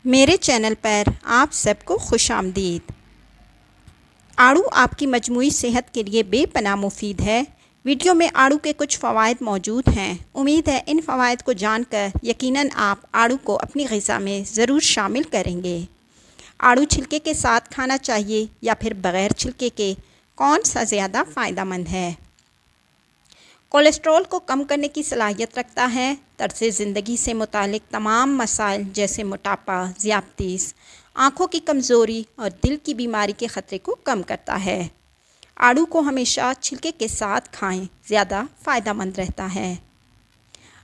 میرے چینل پر آپ سب کو خوش آمدید۔ آڑو آپ کی مجموعی صحت کے لیے بے پناہ مفید ہے۔ ویڈیو میں آڑو کے کچھ فوائد موجود ہیں۔ امید ہے ان فوائد کو جان کر یقیناً آپ آڑو کو اپنی غذا میں ضرور شامل کریں گے۔ آڑو چھلکے کے ساتھ کھانا چاہیے یا پھر بغیر چھلکے کے، کون سا زیادہ فائدہ مند ہے؟ کولیسٹرول کو کم کرنے کی صلاحیت رکھتا ہے۔ طرز زندگی سے متعلق تمام مسائل جیسے موٹاپا، ذیابطیس، آنکھوں کی کمزوری اور دل کی بیماری کے خطرے کو کم کرتا ہے۔ آڑو کو ہمیشہ چھلکے کے ساتھ کھائیں، زیادہ فائدہ مند رہتا ہے۔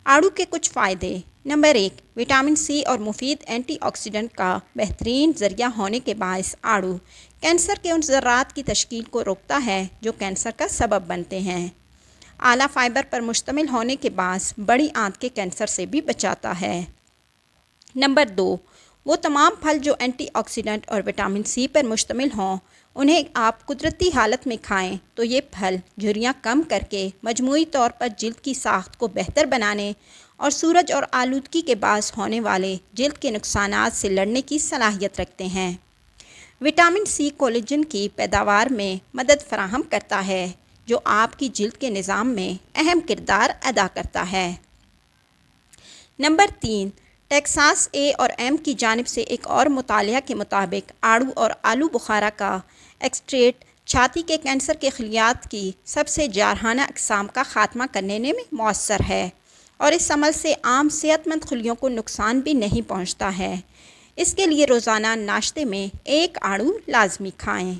آڑو کے کچھ فائدے۔ نمبر 1، وٹامن سی اور مفید اینٹی آکسیڈنٹ کا بہترین ذریعہ ہونے کے باعث آڑو کینسر کے ان ذرات کی تشکیل کو روکتا ہے جو کینسر کا سبب بنتے ہیں۔ اعلیٰ فائبر پر مشتمل ہونے کے باعث بڑی آنت کے کینسر سے بھی بچاتا ہے۔ نمبر 2، وہ تمام پھل جو اینٹی آکسیڈنٹ اور وٹامن سی پر مشتمل ہوں، انہیں آپ قدرتی حالت میں کھائیں تو یہ پھل جھریاں کم کر کے مجموعی طور پر جلد کی ساخت کو بہتر بنانے اور سورج اور آلودگی کے باعث ہونے والے جلد کے نقصانات سے لڑنے کی صلاحیت رکھتے ہیں۔ وٹامن سی کولیجن کی پیداوار میں مدد فراہم کرتا ہے، جو آپ کی جلد کے نظام میں اہم کردار ادا کرتا ہے۔ نمبر 3، ٹیکساس A&M کی جانب سے ایک اور مطالعہ کے مطابق آڑو اور آلو بخارا کا ایکسٹریٹ چھاتی کے کینسر کے خلیات کی سب سے جارحانہ اقسام کا خاتمہ کرنے میں مؤثر ہے اور اس عمل سے عام صحت مند خلیوں کو نقصان بھی نہیں پہنچتا ہے۔ اس کے لیے روزانہ ناشتے میں ایک آڑو لازمی کھائیں۔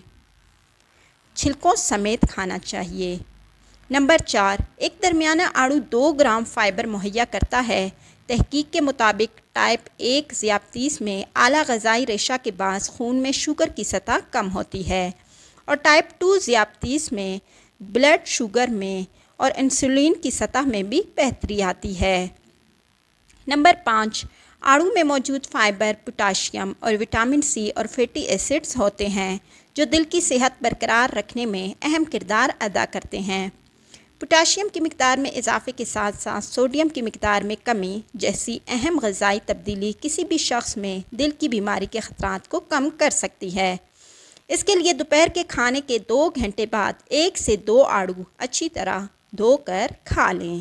چھلکوں سمیت کھانا چاہیے۔ نمبر 4، ایک درمیانہ آڑو 2 گرام فائبر مہیا کرتا ہے۔ تحقیق کے مطابق ٹائپ 1 ذیابطیس میں اعلیٰ غذائی ریشہ کے باعث خون میں شوگر کی سطح کم ہوتی ہے اور ٹائپ 2 ذیابطیس میں بلڈ شوگر میں اور انسولین کی سطح میں بھی بہتری آتی ہے۔ نمبر 5، آڑو میں موجود فائبر، پوٹاشیم اور وٹامن سی اور فیٹی ایسڈز ہوتے ہیں جو دل کی صحت برقرار رکھنے میں اہم کردار ادا کرتے ہیں۔ پوٹاشیم کی مقدار میں اضافے کے ساتھ ساتھ سوڈیم کی مقدار میں کمی جیسی اہم غذائی تبدیلی کسی بھی شخص میں دل کی بیماری کے خطرات کو کم کر سکتی ہے۔ اس کے لیے دوپہر کے کھانے کے 2 گھنٹے بعد 1 سے 2 آڑو اچھی طرح دھو کر کھا لیں۔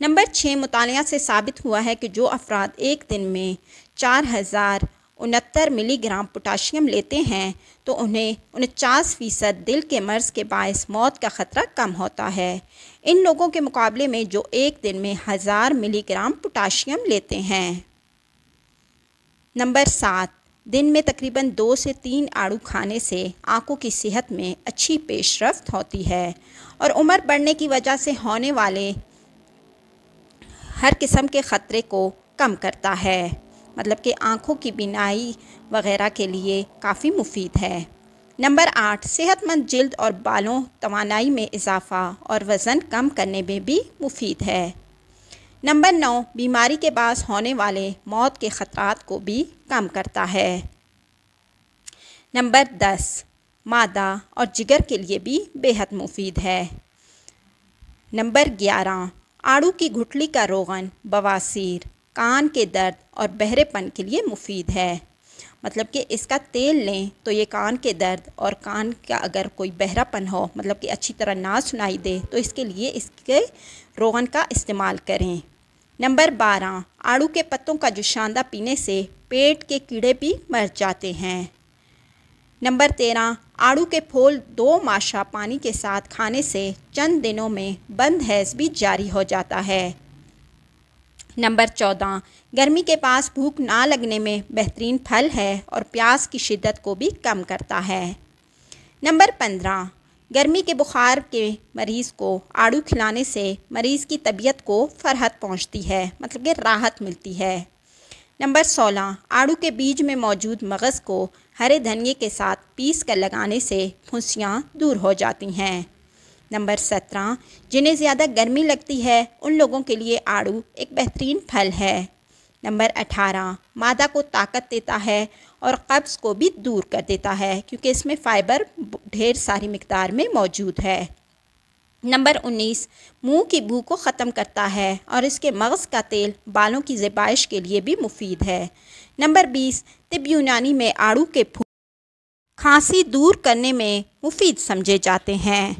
نمبر 6، مطالعہ سے ثابت ہوا ہے کہ جو افراد ایک دن میں 4069 ملی گرام پوٹاشیم لیتے ہیں تو انہیں 49% دل کے مرض کے باعث موت کا خطرہ کم ہوتا ہے، ان لوگوں کے مقابلے میں جو ایک دن میں 1000 ملی گرام پوٹاشیم لیتے ہیں۔ نمبر 7، دن میں تقریباً 2 سے 3 آڑو کھانے سے آنکھوں کی صحت میں اچھی پیش رفت ہوتی ہے اور عمر بڑھنے کی وجہ سے ہونے والے ہر قسم کے خطرے کو کم کرتا ہے، مطلب کہ آنکھوں کی بینائی وغیرہ کے لیے کافی مفید ہے۔ نمبر 8، صحت مند جلد اور بالوں، توانائی میں اضافہ اور وزن کم کرنے میں بھی مفید ہے۔ نمبر 9، بیماری کے باعث ہونے والے موت کے خطرات کو بھی کم کرتا ہے۔ نمبر 10، معدہ اور جگر کے لیے بھی بے حد مفید ہے۔ نمبر 11، آڑو کی گٹھلی کا روغن بواسیر، کان کے درد اور بہرے پن کے لیے مفید ہے، مطلب کہ اس کا تیل لیں تو یہ کان کے درد اور کان کا اگر کوئی بہرا پن ہو، مطلب کہ اچھی طرح نہ سنائی دے، تو اس کے لیے اس کے روغن کا استعمال کریں۔ نمبر 12، آڑو کے پتوں کا جوشاندہ پینے سے پیٹ کے کیڑے بھی مر جاتے ہیں۔ نمبر 13، آڑو کے پھول 2 ماشا پانی کے ساتھ کھانے سے چند دنوں میں بند حیض بھی جاری ہو جاتا ہے۔ نمبر 14، گرمی کے پاس بھوک نہ لگنے میں بہترین پھل ہے اور پیاس کی شدت کو بھی کم کرتا ہے۔ نمبر 15، گرمی کے بخار کے مریض کو آڑو کھلانے سے مریض کی طبیعت کو فرحت پہنچتی ہے، مطلب کہ راحت ملتی ہے۔ نمبر 16، آڑو کے بیج میں موجود مغز کو ہرے دھنیے کے ساتھ پیس کر لگانے سے پھنسیاں دور ہو جاتی ہیں۔ نمبر 17، جنہیں زیادہ گرمی لگتی ہے ان لوگوں کے لیے آڑو ایک بہترین پھل ہے۔ نمبر 18، معدہ کو طاقت دیتا ہے اور قبض کو بھی دور کر دیتا ہے کیونکہ اس میں فائبر ڈھیر ساری مقدار میں موجود ہے۔ نمبر 19 منہ کی بو کو ختم کرتا ہے اور اس کے مغز کا تیل بالوں کی زیبائش کے لیے بھی مفید ہے۔ نمبر 20 طب یونانی میں آڑو کے پھول کھانسی دور کرنے میں مفید سمجھے جاتے ہیں۔